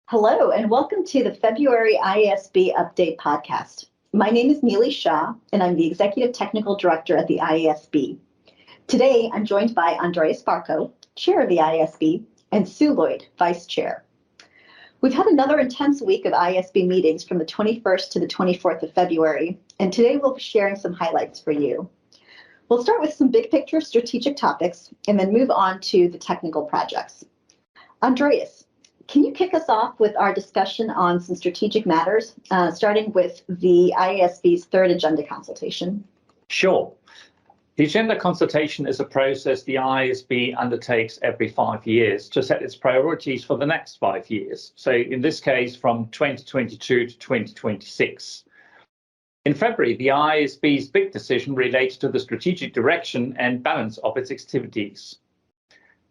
Hello, and welcome to the February IASB Update podcast. My name is Nili, Shah, and I'm the Executive Technical Director at the IASB. Today, I'm joined by Andreas Barckow, Chair of the IASB, and Lloyd, Vice Chair. We've had another intense week of IASB meetings from the 21st to the 24th of February, and today we'll be sharing some highlights for you. We'll start with some big picture strategic topics and then move on to the technical projects. Andreas, can you kick us off with our discussion on some strategic matters, starting with the IASB's Third Agenda Consultation? Sure. The Agenda Consultation is a process the IASB undertakes every 5 years to set its priorities for the next 5 years. So in this case, from 2022 to 2026. In February, the IASB's big decision related to the strategic direction and balance of its activities.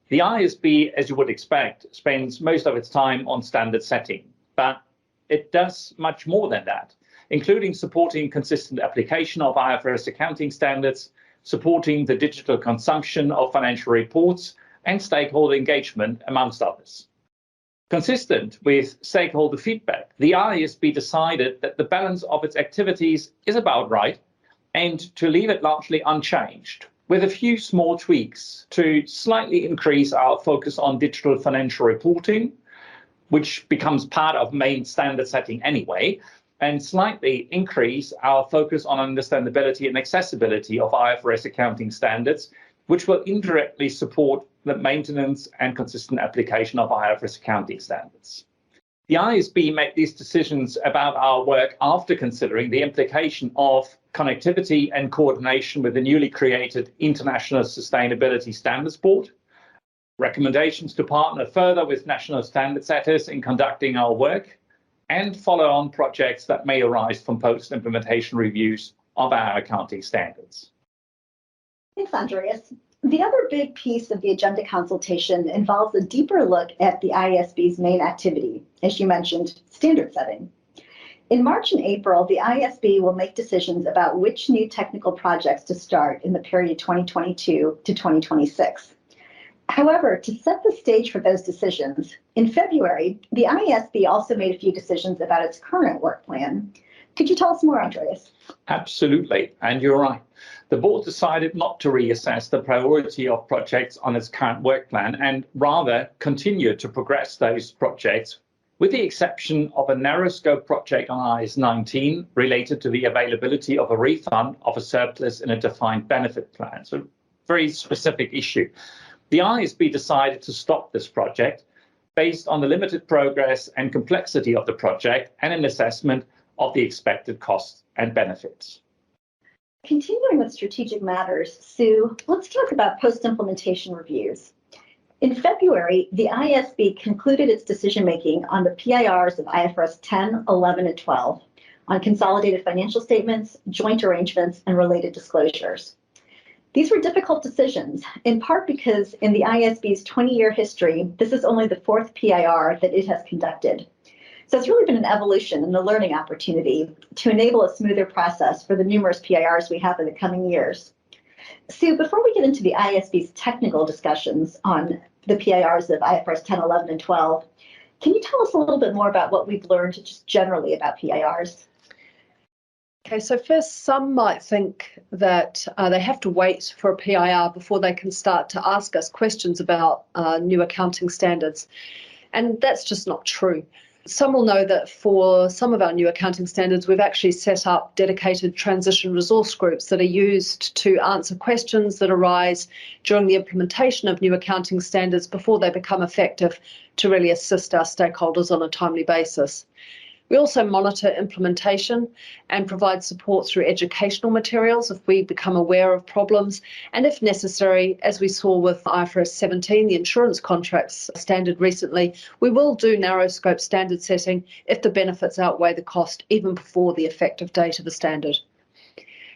The IASB, as you would expect, spends most of its time on standard setting, but it does much more than that, including supporting consistent application of IFRS accounting standards, supporting the digital consumption of financial reports, and stakeholder engagement, amongst others. Consistent with stakeholder feedback, the IASB decided that the balance of its activities is about right and to leave it largely unchanged, with a few small tweaks to slightly increase our focus on digital financial reporting, which becomes part of main standard setting anyway, and slightly increase our focus on understandability and accessibility of IFRS accounting standards, which will indirectly support the maintenance and consistent application of IFRS accounting standards. The IASB made these decisions about our work after considering the implication of connectivity and coordination with the newly created International Sustainability Standards Board, recommendations to partner further with national standard setters in conducting our work, and follow-on projects that may arise from post-implementation reviews of our accounting standards. Thanks, Andreas. The other big piece of the agenda consultation involves a deeper look at the IASB's main activity, as you mentioned, standard setting. In March and April, the IASB will make decisions about which new technical projects to start in the period 2022 to 2026. However, to set the stage for those decisions, in February, the IASB also made a few decisions about its current work plan. Could you tell us more, Andreas? Absolutely, and you're right. The board decided not to reassess the priority of projects on its current work plan and rather continue to progress those projects, with the exception of a narrow scope project on IAS 19 related to the availability of a refund of a surplus in a defined benefit plan. So, very specific issue. The IASB decided to stop this project based on the limited progress and complexity of the project and an assessment of the expected costs and benefits. Continuing with strategic matters, Sue, let's talk about post-implementation reviews. In February, the IASB concluded its decision-making on the PIRs of IFRS 10, 11, and 12 on consolidated financial statements, joint arrangements, and related disclosures. These were difficult decisions, in part because in the IASB's 20-year history, this is only the fourth PIR that it has conducted. So it's really been an evolution and a learning opportunity to enable a smoother process for the numerous PIRs we have in the coming years. Sue, before we get into the IASB's technical discussions on the PIRs of IFRS 10, 11, and 12, can you tell us a little bit more about what we've learned just generally about PIRs? Okay, so first, some might think that they have to wait for a PIR before they can start to ask us questions about new accounting standards. And that's just not true. Some will know that for some of our new accounting standards, we've actually set up dedicated transition resource groups that are used to answer questions that arise during the implementation of new accounting standards before they become effective to really assist our stakeholders on a timely basis. We also monitor implementation and provide support through educational materials if we become aware of problems. And if necessary, as we saw with IFRS 17, the insurance contracts standard recently, we will do narrow scope standard setting if the benefits outweigh the cost even before the effective date of the standard.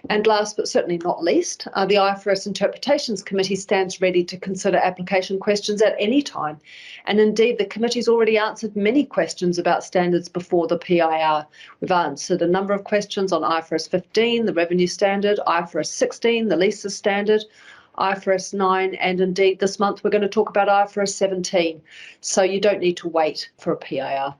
And last but certainly not least, the IFRS Interpretations Committee stands ready to consider application questions at any time. And indeed, the committee's already answered many questions about standards before the PIR. We've answered a number of questions on IFRS 15, the revenue standard, IFRS 16, the leases standard, IFRS 9, and indeed this month we're going to talk about IFRS 17. So you don't need to wait for a PIR.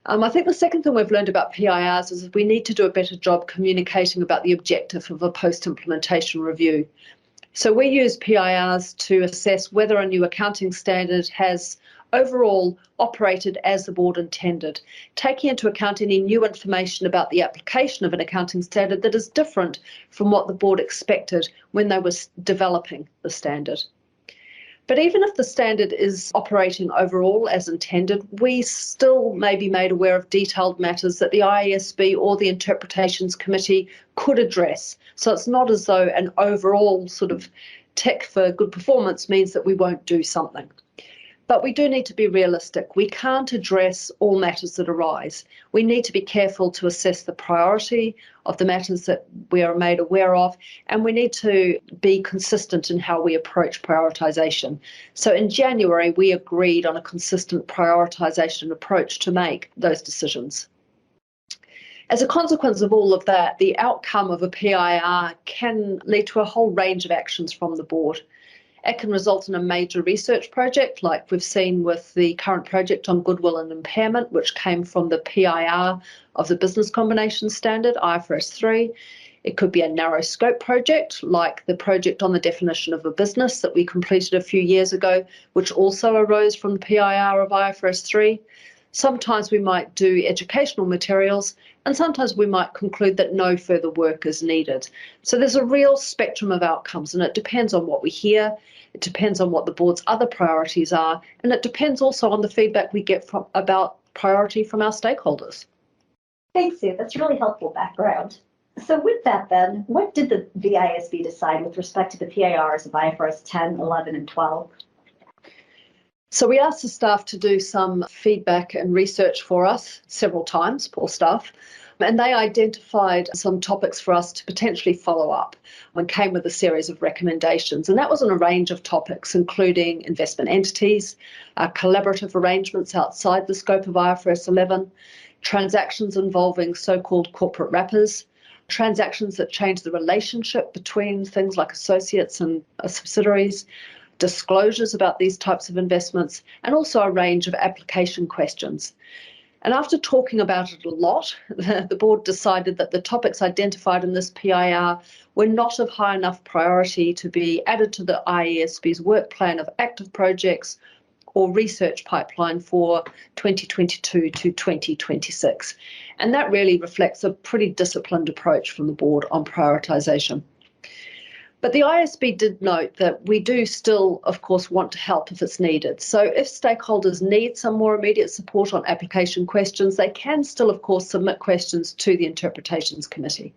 I think the second thing we've learned about PIRs is that we need to do a better job communicating about the objective of a post-implementation review. So we use PIRs to assess whether a new accounting standard has overall operated as the board intended, taking into account any new information about the application of an accounting standard that is different from what the board expected when they were developing the standard. But even if the standard is operating overall as intended, we still may be made aware of detailed matters that the IASB or the Interpretations Committee could address. So it's not as though an overall sort of tick for good performance means that we won't do something. But we do need to be realistic. We can't address all matters that arise. We need to be careful to assess the priority of the matters that we are made aware of, and we need to be consistent in how we approach prioritisation. So in January, we agreed on a consistent prioritisation approach to make those decisions. As a consequence of all of that, the outcome of a PIR can lead to a whole range of actions from the board. It can result in a major research project, like we've seen with the current project on goodwill and impairment, which came from the PIR of the business combination standard, Ifrs 3. It could be a narrow scope project, like the project on the definition of a business that we completed a few years ago, which also arose from the PIR of Ifrs 3. Sometimes we might do educational materials, and sometimes we might conclude that no further work is needed. So there's a real spectrum of outcomes, and it depends on what we hear, it depends on what the board's other priorities are, and it depends also on the feedback we get about priority from our stakeholders. Thanks, Sue. That's really helpful background. So with that then, what did the IASB decide with respect to the PIRs of IFRS 10, 11, and 12? So we asked the staff to do some feedback and research for us several times, poor staff, and they identified some topics for us to potentially follow up and came with a series of recommendations. And that was on a range of topics, including investment entities, collaborative arrangements outside the scope of IFRS 11, transactions involving so-called corporate wrappers, transactions that change the relationship between things like associates and subsidiaries, disclosures about these types of investments, and also a range of application questions. And after talking about it a lot, the board decided that the topics identified in this PIR were not of high enough priority to be added to the IASB's work plan of active projects or research pipeline for 2022 to 2026. And that really reflects a pretty disciplined approach from the board on prioritisation. But the IASB did note that we do still, of course, want to help if it's needed. So if stakeholders need some more immediate support on application questions, they can still, of course, submit questions to the Interpretations Committee.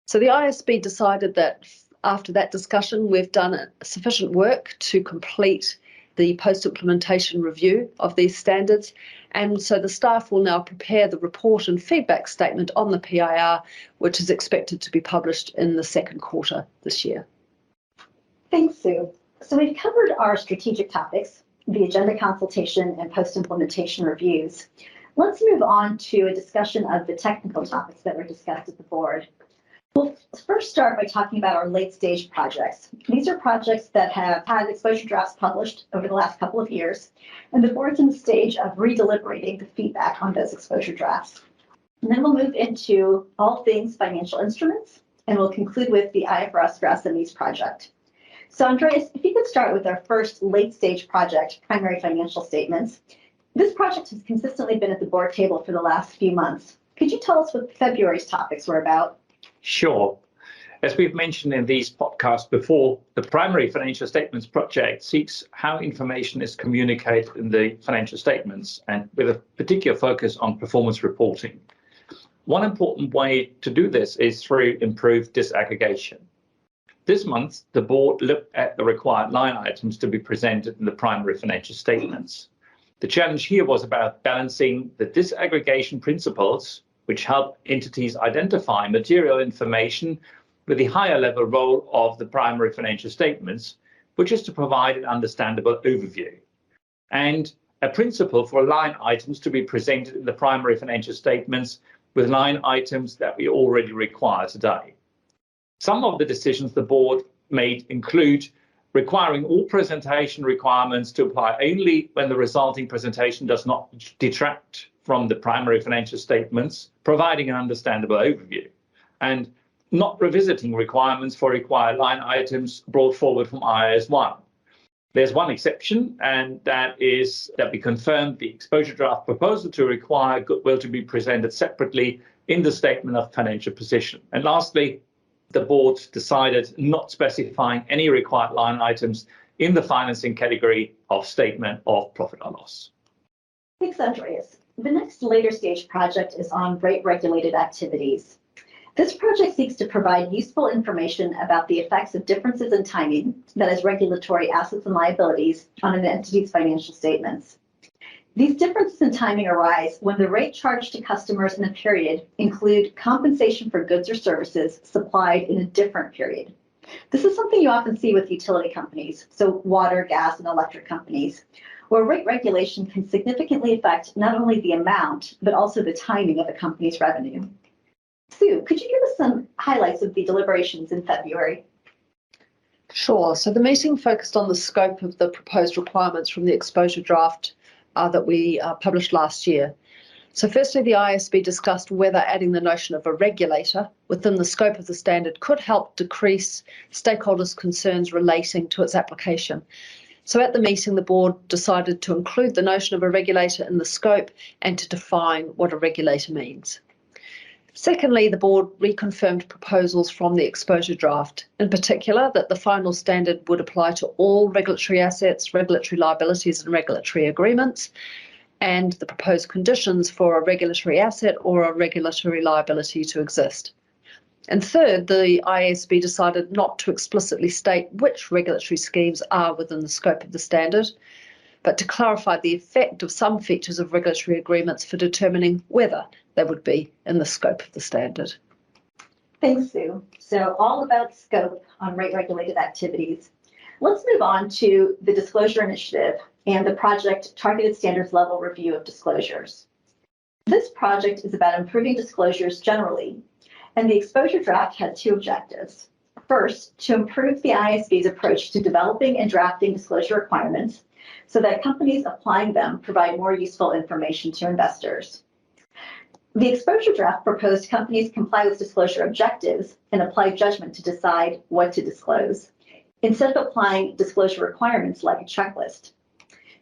So the IASB decided that after that discussion, we've done sufficient work to complete the post-implementation review of these standards. And so the staff will now prepare the report and feedback statement on the PIR, which is expected to be published in the second quarter this year. Thanks, Sue. So we've covered our strategic topics, the agenda consultation and post-implementation reviews. Let's move on to a discussion of the technical topics that were discussed at the board. We'll first start by talking about our late-stage projects. These are projects that have had exposure drafts published over the last couple of years, and the board's in the stage of redeliberating the feedback on those exposure drafts. And then we'll move into all things financial instruments, and we'll conclude with the IFRS for SMEs project. So Andreas, if you could start with our first late-stage project, primary financial statements. This project has consistently been at the board table for the last few months. Could you tell us what February's topics were about? Sure. As we've mentioned in these podcasts before, the primary financial statements project seeks how information is communicated in the financial statements, and with a particular focus on performance reporting. One important way to do this is through improved disaggregation. This month, the board looked at the required line items to be presented in the primary financial statements. The challenge here was about balancing the disaggregation principles, which help entities identify material information, with the higher level role of the primary financial statements, which is to provide an understandable overview, and a principle for line items to be presented in the primary financial statements with line items that we already require today. Some of the decisions the board made include requiring all presentation requirements to apply only when the resulting presentation does not detract from the primary financial statements, providing an understandable overview, and not revisiting requirements for required line items brought forward from IAS 1. There's one exception, and that is that we confirmed the exposure draft proposal to require goodwill to be presented separately in the statement of financial position. And lastly, the board decided not specifying any required line items in the financing category of statement of profit or loss. Thanks, Andreas. The next later stage project is on rate regulated activities. This project seeks to provide useful information about the effects of differences in timing, that is, regulatory assets and liabilities, on an entity's financial statements. These differences in timing arise when the rate charged to customers in a period include compensation for goods or services supplied in a different period. This is something you often see with utility companies, so water, gas, and electric companies, where rate regulation can significantly affect not only the amount, but also the timing of a company's revenue. Sue, could you give us some highlights of the deliberations in February? Sure. So the meeting focused on the scope of the proposed requirements from the exposure draft that we published last year. So firstly, the IASB discussed whether adding the notion of a regulator within the scope of the standard could help decrease stakeholders' concerns relating to its application. So at the meeting, the board decided to include the notion of a regulator in the scope and to define what a regulator means. Secondly, the board reconfirmed proposals from the exposure draft, in particular that the final standard would apply to all regulatory assets, regulatory liabilities and regulatory agreements, and the proposed conditions for a regulatory asset or a regulatory liability to exist. And third, the IASB decided not to explicitly state which regulatory schemes are within the scope of the standard, but to clarify the effect of some features of regulatory agreements for determining whether they would be in the scope of the standard. Thanks, Sue. So all about scope on rate-regulated activities. Let's move on to the disclosure initiative and the project Targeted Standards Level Review of Disclosures. This project is about improving disclosures generally, and the exposure draft had two objectives. First, to improve the IASB's approach to developing and drafting disclosure requirements so that companies applying them provide more useful information to investors. The exposure draft proposed companies comply with disclosure objectives and apply judgment to decide what to disclose, instead of applying disclosure requirements like a checklist.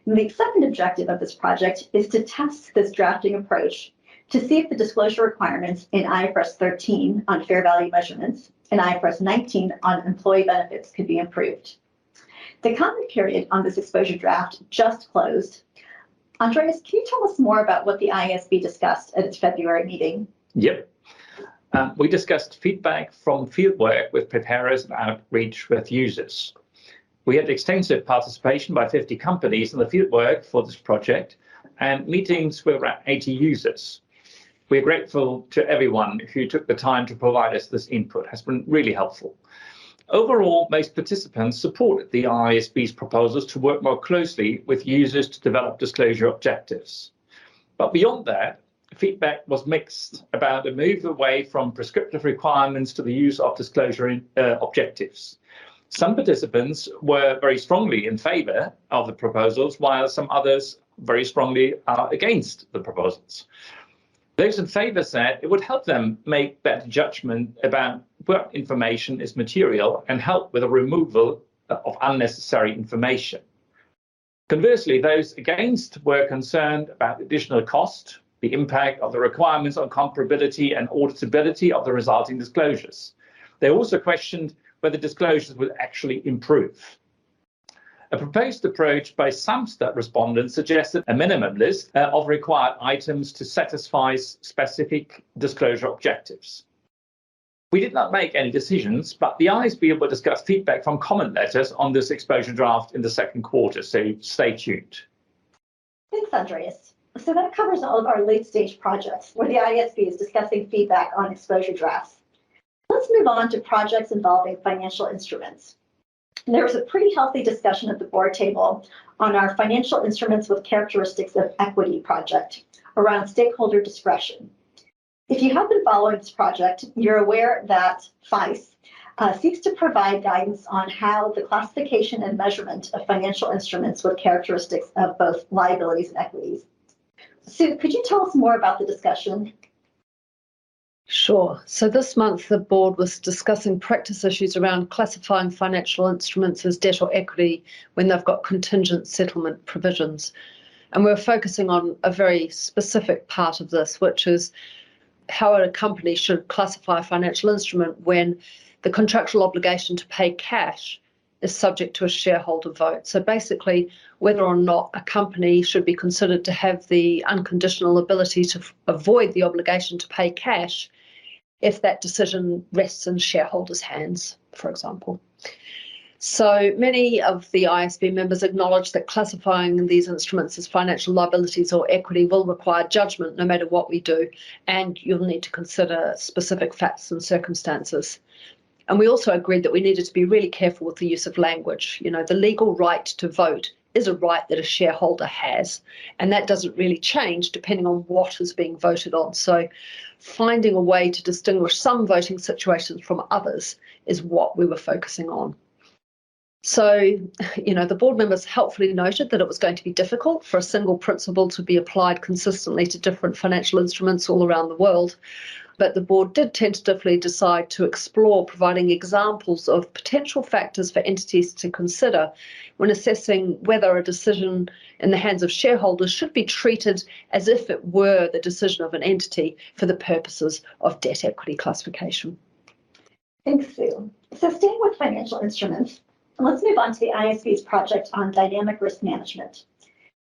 And the second objective of this project is to test this drafting approach to see if the disclosure requirements in Ifrs 13 on fair value measurements and Ifrs 19 on employee benefits could be improved. The comment period on this exposure draft just closed. Andreas, can you tell us more about what the IASB discussed at its February meeting? Yep. We discussed feedback from fieldwork with preparers and outreach with users. We had extensive participation by 50 companies in the fieldwork for this project and meetings with around 80 users. We're grateful to everyone who took the time to provide us this input. It has been really helpful. Overall, most participants supported the IASB's proposals to work more closely with users to develop disclosure objectives. But beyond that, feedback was mixed about a move away from prescriptive requirements to the use of disclosure objectives. Some participants were very strongly in favour of the proposals, while some others very strongly are against the proposals. Those in favour said it would help them make better judgment about what information is material and help with the removal of unnecessary information. Conversely, those against were concerned about additional cost, the impact of the requirements on comparability and auditability of the resulting disclosures. They also questioned whether disclosures would actually improve. A proposed approach by some respondents suggested a minimum list of required items to satisfy specific disclosure objectives. We did not make any decisions, but the IASB will discuss feedback from comment letters on this exposure draft in the second quarter, so stay tuned. Thanks, Andreas. So that covers all of our late-stage projects where the IASB is discussing feedback on exposure drafts. Let's move on to projects involving financial instruments. There was a pretty healthy discussion at the board table on our financial instruments with characteristics of equity project around stakeholder discretion. If you have been following this project, you're aware that FICE seeks to provide guidance on how the classification and measurement of financial instruments with characteristics of both liabilities and equities. Sue, could you tell us more about the discussion? Sure. So this month, the board was discussing practice issues around classifying financial instruments as debt or equity when they've got contingent settlement provisions. And we're focusing on a very specific part of this, which is how a company should classify a financial instrument when the contractual obligation to pay cash is subject to a shareholder vote. So basically, whether or not a company should be considered to have the unconditional ability to avoid the obligation to pay cash if that decision rests in shareholders' hands, for example. So many of the IASB members acknowledge that classifying these instruments as financial liabilities or equity will require judgment no matter what we do, and you'll need to consider specific facts and circumstances. And we also agreed that we needed to be really careful with the use of language. You know, the legal right to vote is a right that a shareholder has, and that doesn't really change depending on what is being voted on. So finding a way to distinguish some voting situations from others is what we were focusing on. So, you know, the board members helpfully noted that it was going to be difficult for a single principle to be applied consistently to different financial instruments all around the world. But the board did tentatively decide to explore providing examples of potential factors for entities to consider when assessing whether a decision in the hands of shareholders should be treated as if it were the decision of an entity for the purposes of debt equity classification. Thanks, Sue. So staying with financial instruments, let's move on to the IASB's project on dynamic risk management.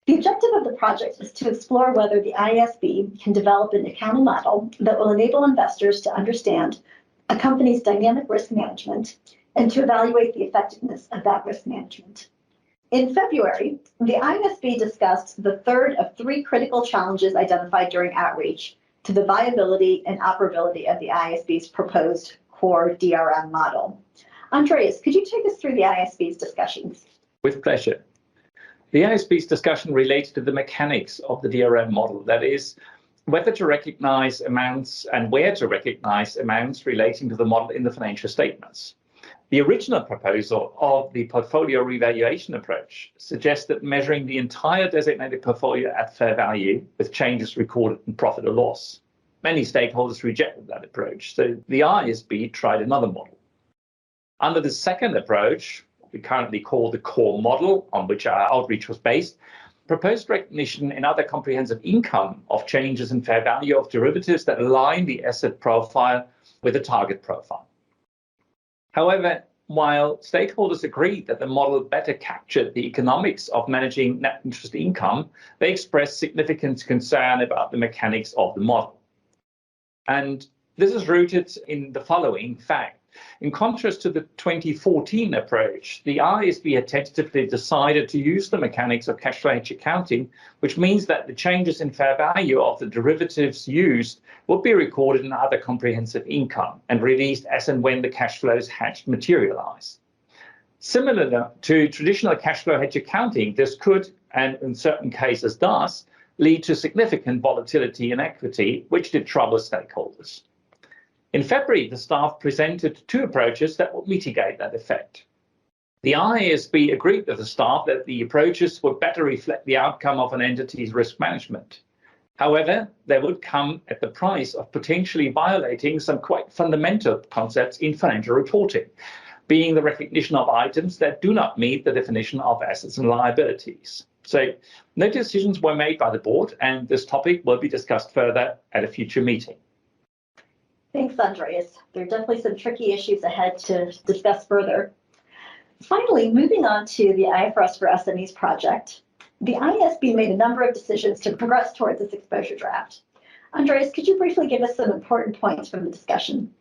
The objective of the project is to explore whether the IASB can develop an accounting model that will enable investors to understand a company's dynamic risk management and to evaluate the effectiveness of that risk management. In February, the IASB discussed the third of three critical challenges identified during outreach to the viability and operability of the IASB's proposed core DRM model. Andreas, could you take us through the IASB's discussions? With pleasure. The ISP's discussion related to the mechanics of the DRM model, that is, whether to recognize amounts and where to recognize amounts relating to the model in the financial statements. The original proposal of the portfolio revaluation approach suggests that measuring the entire designated portfolio at fair value with changes recorded in profit or loss. Many stakeholders rejected that approach, so the IASB tried another model. Under the second approach, we currently call the core model, on which our outreach was based, proposed recognition in other comprehensive income of changes in fair value of derivatives that align the asset profile with the target profile. However, while stakeholders agreed that the model better captured the economics of managing net interest income, they expressed significant concern about the mechanics of the model. And this is rooted in the following fact. In contrast to the 2014 approach, the IASB had tentatively decided to use the mechanics of cash flow hedge accounting, which means that the changes in fair value of the derivatives used would be recorded in other comprehensive income and released as and when the cash flows hedged materialize. Similar to traditional cash flow hedge accounting, this could, and in certain cases does, lead to significant volatility in equity, which did trouble stakeholders. In February, the staff presented two approaches that would mitigate that effect. The IASB agreed with the staff that the approaches would better reflect the outcome of an entity's risk management. However, they would come at the price of potentially violating some quite fundamental concepts in financial reporting, being the recognition of items that do not meet the definition of assets and liabilities. So no decisions were made by the board, and this topic will be discussed further at a future meeting. Thanks, Andreas. There are definitely some tricky issues ahead to discuss further. Finally, moving on to the Ifrs for SMEs project, the IASB made a number of decisions to progress towards this exposure draft. Andreas, could you briefly give us some important points from the discussion?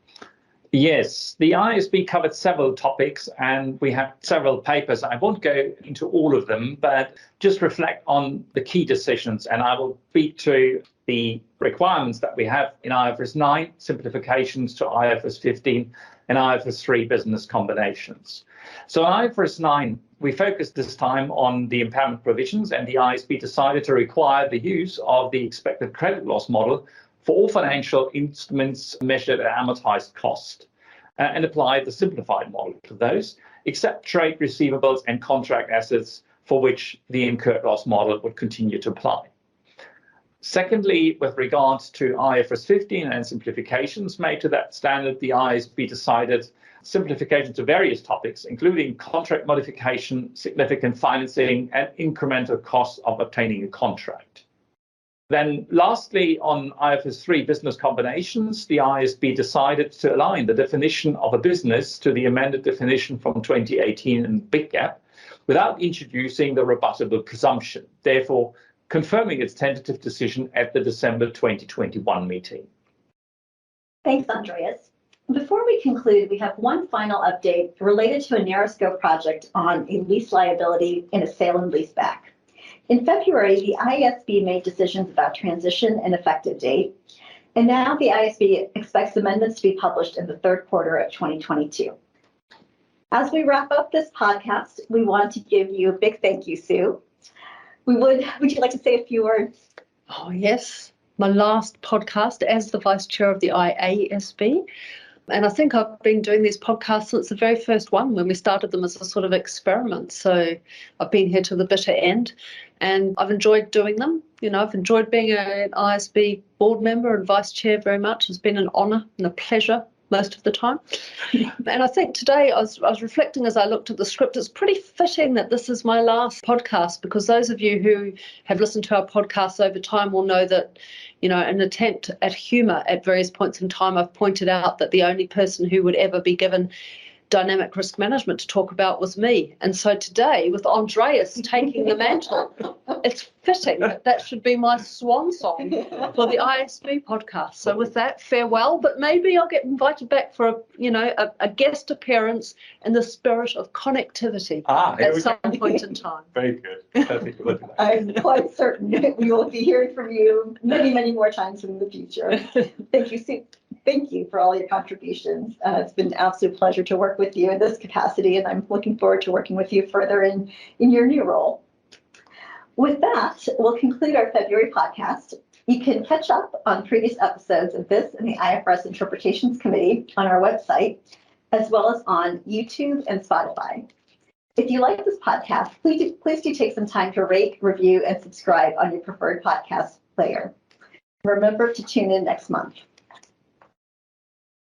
Yes, the IASB covered several topics and we had several papers. I won't go into all of them, but just reflect on the key decisions, and I will speak to the requirements that we have in Ifrs 9, simplifications to Ifrs 15, and Ifrs 3, business combinations. So in Ifrs 9, we focused this time on the impairment provisions, and the IASB decided to require the use of the expected credit loss model for all financial instruments measured at amortized cost, and apply the simplified model to those, except trade receivables and contract assets, for which the incurred loss model would continue to apply. Secondly, with regards to IFRS 15 and simplifications made to that standard, the IASB decided simplification to various topics, including contract modification, significant financing, and incremental costs of obtaining a contract. Then lastly, on IFRS 3 business combinations, the IASB decided to align the definition of a business to the amended definition from 2018 in Big Gap without introducing the rebuttable presumption, therefore confirming its tentative decision at the December 2021 meeting. Thanks, Andreas. Before we conclude, we have one final update related to a narrow scope project on a lease liability in a sale and lease back. In February, the IASB made decisions about transition and effective date, and now the IASB expects amendments to be published in the third quarter of 2022. As we wrap up this podcast, we want to give you a big thank you, Sue. Would you like to say a few words? Oh, yes. My last podcast as the Vice Chair of the IASB. And I think I've been doing these podcasts since the very first one when we started them as a sort of experiment. So I've been here to the bitter end and I've enjoyed doing them. You know, I've enjoyed being an IASB board member and vice chair very much. It's been an honour and a pleasure most of the time. And I think today I was reflecting as I looked at the script, it's pretty fitting that this is my last podcast, because those of you who have listened to our podcasts over time will know that, you know, an attempt at humour at various points in time, I've pointed out that the only person who would ever be given dynamic risk management to talk about was me. And so today, with Andreas taking the mantle, it's fitting that should be my swan song for the IASB podcast. So with that, farewell, but maybe I'll get invited back for a guest appearance in the spirit of connectivity at some point in time. Very good. Perfect. I'm quite certain we will be hearing from you many, many more times in the future. Thank you, Sue. Thank you for all your contributions. It's been an absolute pleasure to work with you in this capacity, and I'm looking forward to working with you further in your new role. With that, we'll conclude our February podcast. You can catch up on previous episodes of this and the IFRS Interpretations Committee on our website, as well as on YouTube and Spotify. If you like this podcast, please do take some time to rate, review, and subscribe on your preferred podcast player. Remember to tune in next month.